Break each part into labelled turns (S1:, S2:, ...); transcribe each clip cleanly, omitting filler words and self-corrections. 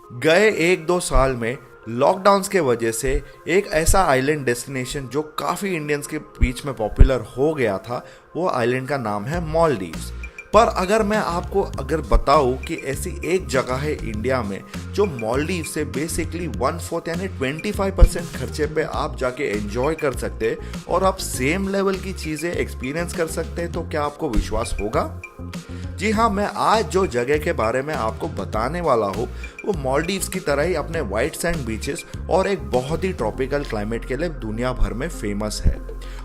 S1: गए 1-2 साल में लॉकडाउन्स के वजह से एक ऐसा आइलैंड डेस्टिनेशन जो काफ़ी इंडियंस के बीच में पॉपुलर हो गया था, वो आइलैंड का नाम है मालदीव्स। पर अगर मैं आपको बताऊं कि ऐसी एक जगह है इंडिया में जो मालदीव से बेसिकली 1/4 यानी 25% खर्चे पे आप जाके एंजॉय कर सकते हैं और आप सेम लेवल की चीज़ें एक्सपीरियंस कर सकते हैं, तो क्या आपको विश्वास होगा? जी हाँ, मैं आज जो जगह के बारे में आपको बताने वाला हूँ वो मालदीव्स की तरह ही अपने वाइट सैंड बीचेस और एक बहुत ही ट्रॉपिकल क्लाइमेट के लिए दुनिया भर में फेमस है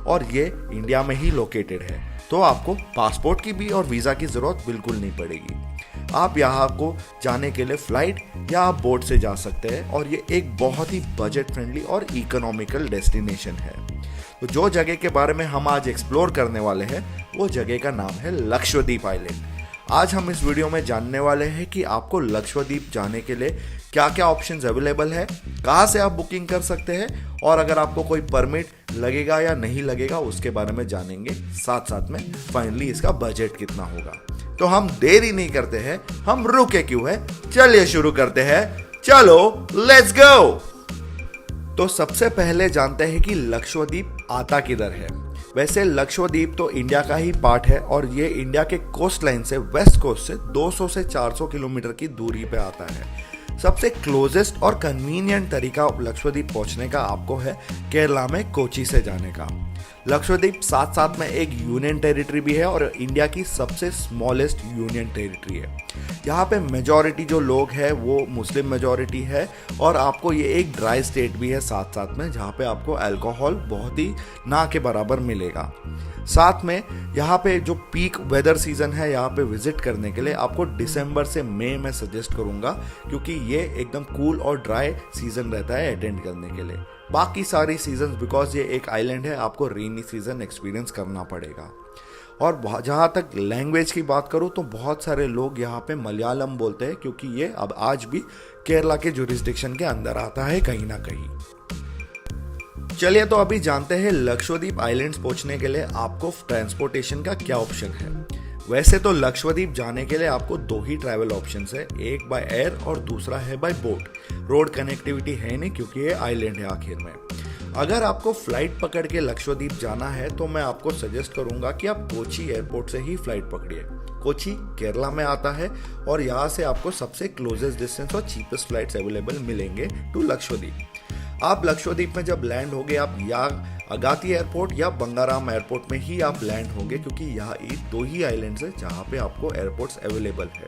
S1: और ये इंडिया में ही लोकेटेड है। तो आपको पासपोर्ट की भी और वीज़ा की ज़रूरत बिल्कुल नहीं पड़ेगी। आप यहाँ को जाने के लिए फ्लाइट या आप बोट से जा सकते हैं और ये एक बहुत ही बजट फ्रेंडली और इकोनॉमिकल डेस्टिनेशन है। तो जो जगह के बारे में हम आज एक्सप्लोर करने वाले हैं वो जगह का नाम है लक्षद्वीप आइलैंड। आज हम इस वीडियो में जानने वाले हैं कि आपको लक्षद्वीप जाने के लिए क्या क्या ऑप्शंस अवेलेबल है, कहाँ से आप बुकिंग कर सकते हैं और अगर आपको कोई परमिट लगेगा या नहीं लगेगा उसके बारे में जानेंगे। साथ साथ में फाइनली इसका बजट कितना होगा। तो हम देरी नहीं करते हैं, हम रुके क्यों है, चलिए शुरू करते हैं। चलो लेट्स गो। तो सबसे पहले जानते हैं कि लक्षद्वीप आता किधर है। वैसे लक्षद्वीप तो इंडिया का ही पार्ट है और ये इंडिया के कोस्ट लाइन से वेस्ट कोस्ट से 200 से 400 किलोमीटर की दूरी पे आता है। सबसे क्लोजेस्ट और कन्वीनियंट तरीका लक्षद्वीप पहुंचने का आपको है केरला में कोची से जाने का। लक्षद्वीप साथ साथ में एक यूनियन टेरिटरी भी है और इंडिया की सबसे स्मॉलेस्ट यूनियन टेरिटरी है। यहाँ पे मेजॉरिटी जो लोग हैं वो मुस्लिम मेजॉरिटी है और आपको ये एक ड्राई स्टेट भी है साथ साथ में, जहाँ पे आपको अल्कोहल बहुत ही ना के बराबर मिलेगा। साथ में यहाँ पे जो पीक वेदर सीजन है यहाँ पे विजिट करने के लिए आपको दिसंबर से मई में सजेस्ट करूँगा, क्योंकि ये एकदम कूल और ड्राई सीजन रहता है अटेंड करने के लिए। बाकी सारी सीजन बिकॉज ये एक आइलैंड है आपको रेनी सीजन एक्सपीरियंस करना पड़ेगा। और जहाँ तक लैंग्वेज की बात करूँ तो बहुत सारे लोग यहाँ पे मलयालम बोलते हैं, क्योंकि ये अब आज भी केरला के जुरिस्डिक्शन के अंदर आता है कहीं ना कहीं। चलिए तो अभी जानते हैं लक्षद्वीप आइलैंड्स पहुंचने के लिए आपको ट्रांसपोर्टेशन का क्या ऑप्शन है। वैसे तो लक्षद्वीप जाने के लिए आपको 2 ही ट्रैवल ऑप्शंस है, एक बाय एयर और दूसरा है बाय बोट। रोड कनेक्टिविटी है नहीं क्योंकि ये आइलैंड है आखिर में। अगर आपको फ्लाइट पकड़ के लक्षद्वीप जाना है तो मैं आपको सजेस्ट करूंगा कि आप कोची एयरपोर्ट से ही फ्लाइट पकड़िए। कोची केरला में आता है और यहाँ से आपको सबसे क्लोजेस्ट डिस्टेंस और चीपेस्ट फ्लाइट्स अवेलेबल मिलेंगे टू लक्षद्वीप। आप लक्षद्वीप में जब लैंड होगे आप या अगाती एयरपोर्ट या बंगाराम एयरपोर्ट में ही आप लैंड होंगे, क्योंकि यहाँ 2 ही आइलैंड्स है जहाँ पे आपको एयरपोर्ट्स अवेलेबल है।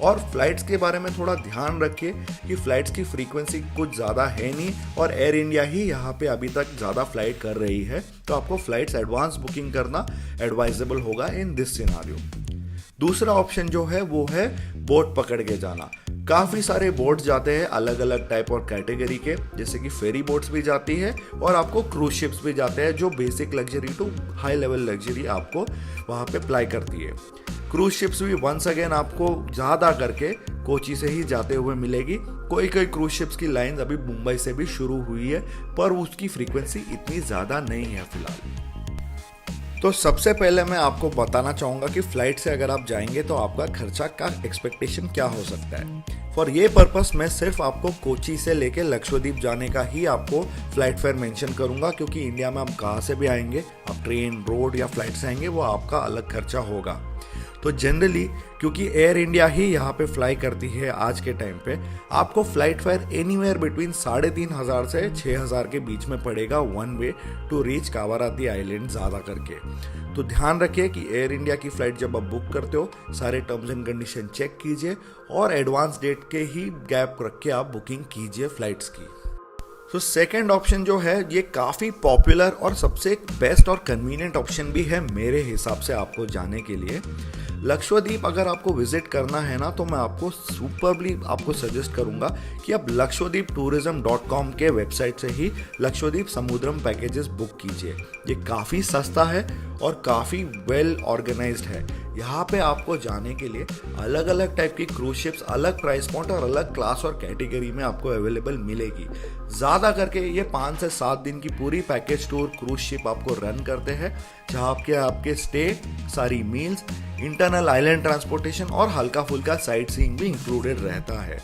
S1: और फ्लाइट्स के बारे में थोड़ा ध्यान रखिए कि फ्लाइट्स की फ्रीक्वेंसी कुछ ज़्यादा है नहीं और एयर इंडिया ही यहाँ पे अभी तक ज़्यादा फ्लाइट कर रही है, तो आपको फ्लाइट्स एडवांस बुकिंग करना एडवाइजेबल होगा इन दिस सिनारियो। दूसरा ऑप्शन जो है वो है बोट पकड़ के जाना। काफ़ी सारे बोट्स जाते हैं अलग अलग टाइप और कैटेगरी के, जैसे कि फेरी बोट्स भी जाती है और आपको क्रूज शिप्स भी जाते हैं जो basic luxury to high level luxury आपको वहाँ पे अप्लाई करती है। क्रूज शिप्स भी वंस अगेन आपको ज़्यादा करके कोची से ही जाते हुए मिलेगी। कोई क्रूज शिप्स की लाइन अभी मुंबई से भी शुरू हुई है पर उसकी फ्रीक्वेंसी इतनी ज़्यादा नहीं है फिलहाल। तो सबसे पहले मैं आपको बताना चाहूँगा कि फ़्लाइट से अगर आप जाएंगे तो आपका खर्चा का एक्सपेक्टेशन क्या हो सकता है। फॉर ये पर्पस मैं सिर्फ आपको कोची से लेके लक्षद्वीप जाने का ही आपको फ्लाइट फेयर मेंशन करूँगा, क्योंकि इंडिया में आप कहाँ से भी आएंगे, आप ट्रेन, रोड या फ्लाइट से आएंगे, वो आपका अलग खर्चा होगा। तो जनरली क्योंकि एयर इंडिया ही यहाँ पे फ्लाई करती है आज के टाइम पे, आपको फ्लाइट फेयर एनीवेयर बिटवीन 3,500 से 6,000 के बीच में पड़ेगा one way to reach Kavaratti island ज़्यादा करके। तो ध्यान रखिए कि एयर इंडिया की फ़्लाइट जब आप बुक करते हो सारे टर्म्स एंड कंडीशन चेक कीजिए और एडवांस डेट के ही गैप रख के आप बुकिंग कीजिए फ़्लाइट्स की। तो सेकेंड ऑप्शन जो है ये काफ़ी पॉपुलर और सबसे बेस्ट और कन्वीनियंट ऑप्शन भी है मेरे हिसाब से आपको जाने के लिए। लक्षद्वीप अगर आपको विजिट करना है ना तो मैं आपको सुपरबली आपको सजेस्ट करूंगा कि आप lakshadweeptourism.com के वेबसाइट से ही लक्षद्वीप समुद्रम पैकेजेस बुक कीजिए। ये काफ़ी सस्ता है और काफ़ी वेल ऑर्गेनाइज्ड है। यहाँ पे आपको जाने के लिए अलग अलग टाइप की क्रूज शिप्स अलग प्राइस पॉइंट और अलग क्लास और कैटेगरी में आपको अवेलेबल मिलेगी। ज़्यादा करके ये 5 से 7 दिन की पूरी पैकेज टूर क्रूज शिप आपको रन करते हैं, जहाँ आपके स्टे, सारी मील्स, इंटरनल आइलैंड ट्रांसपोर्टेशन और हल्का फुल्का साइट सीइंग भी इंक्लूडेड रहता है।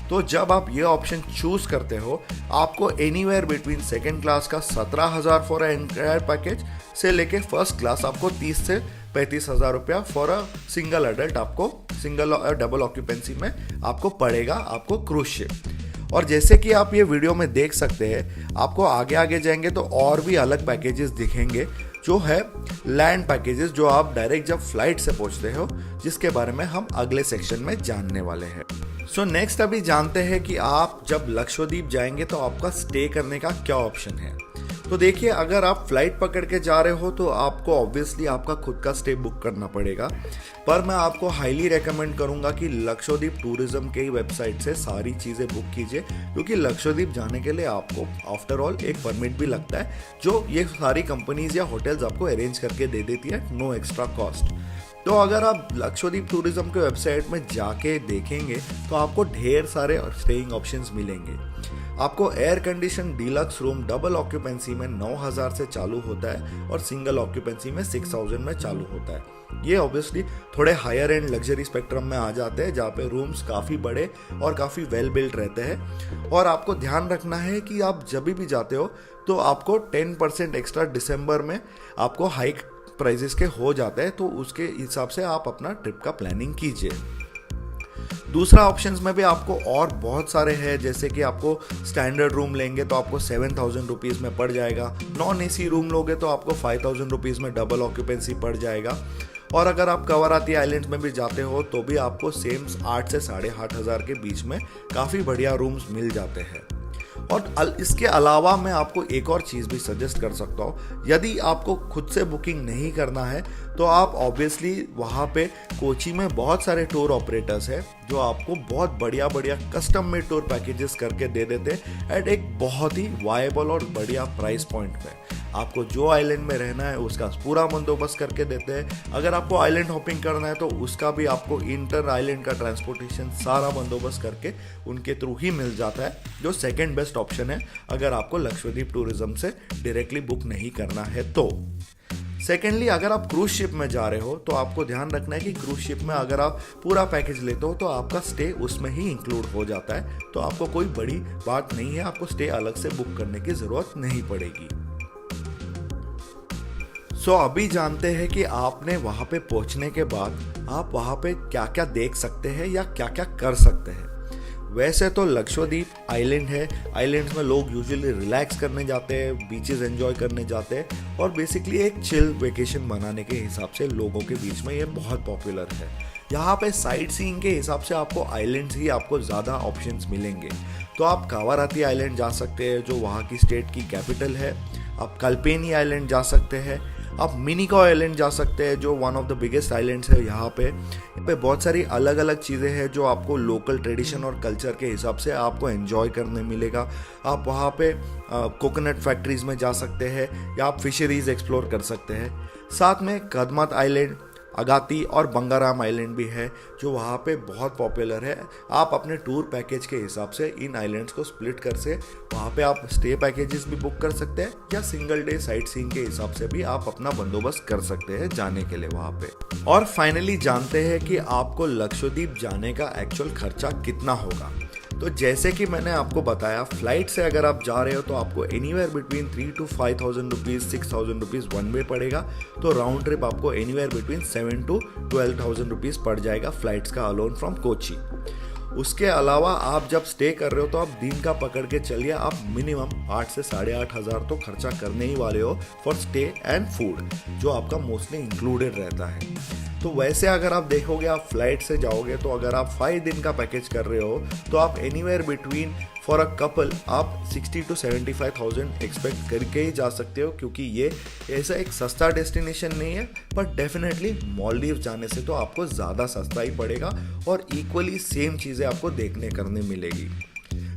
S1: तो जब आप ये ऑप्शन चूज करते हो, आपको एनीवेयर बिटवीन सेकेंड क्लास का 17,000 फॉर एंटायर पैकेज से लेके फर्स्ट क्लास आपको 30 से 35,000 रुपया फॉर अ सिंगल एडल्ट आपको सिंगल और डबल ऑक्यूपेंसी में आपको पड़ेगा आपको क्रूज शिप। और जैसे कि आप ये वीडियो में देख सकते हैं, आपको आगे आगे जाएंगे तो और भी अलग पैकेजेस दिखेंगे जो है लैंड पैकेजेस, जो आप डायरेक्ट जब फ्लाइट से पहुंचते हो, जिसके बारे में हम अगले सेक्शन में जानने वाले हैं। सो नेक्स्ट अभी जानते हैं कि आप जब लक्षद्वीप जाएंगे तो आपका स्टे करने का क्या ऑप्शन है। तो देखिए, अगर आप फ्लाइट पकड़ के जा रहे हो तो आपको ऑब्वियसली आपका खुद का स्टे बुक करना पड़ेगा, पर मैं आपको हाईली रेकमेंड करूंगा कि लक्षद्वीप टूरिज्म के वेबसाइट से सारी चीज़ें बुक कीजिए, क्योंकि लक्षद्वीप जाने के लिए आपको आफ्टर ऑल एक परमिट भी लगता है, जो ये सारी कंपनीज या होटल्स आपको अरेंज करके दे देती है, नो एक्स्ट्रा कॉस्ट। तो अगर आप लक्षद्वीप टूरिज्म के वेबसाइट में जाके देखेंगे तो आपको ढेर सारे स्टेइंग ऑप्शंस मिलेंगे। आपको air condition deluxe room double occupancy में 9,000 से चालू होता है और सिंगल ऑक्यूपेंसी में 6,000 में चालू होता है। ये ऑब्वियसली थोड़े हायर एंड लग्जरी स्पेक्ट्रम में आ जाते हैं, जहाँ पे रूम्स काफ़ी बड़े और काफ़ी वेल बिल्ट रहते हैं। और आपको ध्यान रखना है कि आप जब भी जाते हो तो आपको 10% एक्स्ट्रा दिसंबर में आपको हाइक प्राइजेस के हो जाते हैं, तो उसके हिसाब से आप अपना ट्रिप का प्लानिंग कीजिए। दूसरा ऑप्शंस में भी आपको और बहुत सारे हैं, जैसे कि आपको स्टैंडर्ड रूम लेंगे तो आपको 7,000 रुपीज़ में पड़ जाएगा, नॉन एसी रूम लोगे तो आपको 5,000 रुपीज़ में डबल ऑक्यूपेंसी पड़ जाएगा। और अगर आप कवराती आइलैंड्स में भी जाते हो तो भी आपको सेम 8 से 8,500 के बीच में काफ़ी बढ़िया रूम्स मिल जाते हैं। और इसके अलावा मैं आपको एक और चीज़ भी सजेस्ट कर सकता हूँ, यदि आपको खुद से बुकिंग नहीं करना है तो आप ऑब्वियसली वहाँ पे कोची में बहुत सारे टूर ऑपरेटर्स हैं जो आपको बहुत बढ़िया बढ़िया कस्टम मेड टूर पैकेजेस करके दे देते हैं एट एक बहुत ही वायबल और बढ़िया प्राइस पॉइंट में। आपको जो आइलैंड में रहना है उसका पूरा बंदोबस्त करके देते हैं। अगर आपको आइलैंड हॉपिंग करना है तो उसका भी आपको इंटर आइलैंड का ट्रांसपोर्टेशन सारा बंदोबस्त करके उनके थ्रू ही मिल जाता है, जो सेकंड बेस्ट ऑप्शन है अगर आपको लक्षद्वीप टूरिज्म से डायरेक्टली बुक नहीं करना है तो। सेकेंडली, अगर आप क्रूज शिप में जा रहे हो तो आपको ध्यान रखना है कि क्रूज शिप में अगर आप पूरा पैकेज लेते हो तो आपका स्टे उसमें ही इंक्लूड हो जाता है, तो आपको कोई बड़ी बात नहीं है, आपको स्टे अलग से बुक करने की जरूरत नहीं पड़ेगी। सो अभी जानते हैं कि आपने वहाँ पे पहुँचने के बाद आप वहाँ पे क्या क्या देख सकते हैं या क्या क्या कर सकते हैं। वैसे तो लक्षद्वीप आइलैंड है, आइलैंड्स में लोग यूजुअली रिलैक्स करने जाते हैं, बीचेस एंजॉय करने जाते हैं और बेसिकली एक चिल वेकेशन बनाने के हिसाब से लोगों के बीच में ये बहुत पॉपुलर है। यहाँ पे साइट सीइंग के हिसाब से आपको आइलैंड्स ही आपको ज़्यादा ऑप्शंस मिलेंगे। तो आप कावाराती आइलैंड जा सकते हैं जो वहाँ की स्टेट की कैपिटल है, आप कल्पेनी आइलैंड जा सकते हैं, आप मिनिकॉय आइलैंड जा सकते हैं जो one of the biggest islands है। यहाँ पे बहुत सारी अलग अलग चीज़ें हैं जो आपको लोकल ट्रेडिशन और कल्चर के हिसाब से आपको एंजॉय करने मिलेगा। आप वहाँ पे कोकोनट फैक्ट्रीज में जा सकते हैं या आप फिशरीज एक्सप्लोर कर सकते हैं। साथ में कदमत आइलैंड, अगाती और बंगाराम आइलैंड भी है जो वहाँ पे बहुत पॉपुलर है। आप अपने टूर पैकेज के हिसाब से इन आइलैंड्स को स्प्लिट कर से वहाँ पे आप स्टे पैकेजेस भी बुक कर सकते हैं या सिंगल डे साइट सीइंग के हिसाब से भी आप अपना बंदोबस्त कर सकते हैं जाने के लिए वहाँ पे। और फाइनली जानते हैं कि आपको लक्षद्वीप जाने का एक्चुअल खर्चा कितना होगा। तो जैसे कि मैंने आपको बताया, फ्लाइट से अगर आप जा रहे हो तो आपको anywhere between 3,000 to 5,000 rupees, 6,000 rupees one way पड़ेगा। तो राउंड ट्रिप आपको एनीवेयर बिटवीन 7,000 to 12,000 रुपीज़ पड़ जाएगा फ्लाइट्स का अलोन फ्रॉम कोची। उसके अलावा आप जब स्टे कर रहे हो तो आप दिन का पकड़ के चलिए, आप मिनिमम 8 से 8,500 तो खर्चा करने ही वाले हो फॉर स्टे एंड फूड, जो आपका मोस्टली इंक्लूडेड रहता है। तो वैसे अगर आप देखोगे, आप फ्लाइट से जाओगे तो अगर आप 5 दिन का पैकेज कर रहे हो तो आप anywhere between for a couple आप 60,000 to 75,000 एक्सपेक्ट करके ही जा सकते हो, क्योंकि ये ऐसा एक सस्ता डेस्टिनेशन नहीं है, पर डेफिनेटली मालदीव जाने से तो आपको ज़्यादा सस्ता ही पड़ेगा और इक्वली सेम चीज़ें आपको देखने करने मिलेगी।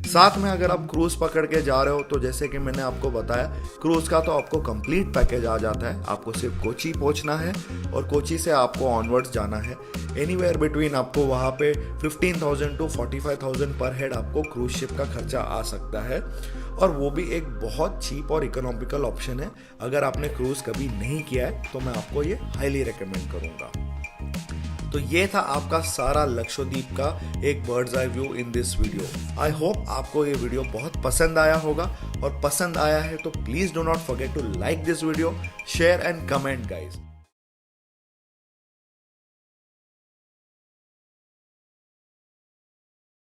S1: साथ में अगर आप क्रूज़ पकड़ के जा रहे हो तो जैसे कि मैंने आपको बताया, क्रूज़ का तो आपको कंप्लीट पैकेज आ जाता है। आपको सिर्फ कोची पहुंचना है और कोची से आपको ऑनवर्ड्स जाना है। एनीवेयर बिटवीन आपको वहाँ पे 15,000 to 45,000 पर हेड आपको क्रूज शिप का खर्चा आ सकता है, और वो भी एक बहुत चीप और इकोनॉमिकल ऑप्शन है। अगर आपने क्रूज़ कभी नहीं किया है तो मैं आपको ये हाईली रिकमेंड करूँगा। तो ये था आपका सारा लक्षद्वीप का एक birds eye view in this video. I hope आपको ये वीडियो बहुत पसंद आया होगा, और पसंद आया है तो please do not forget to like this video, share and comment guys.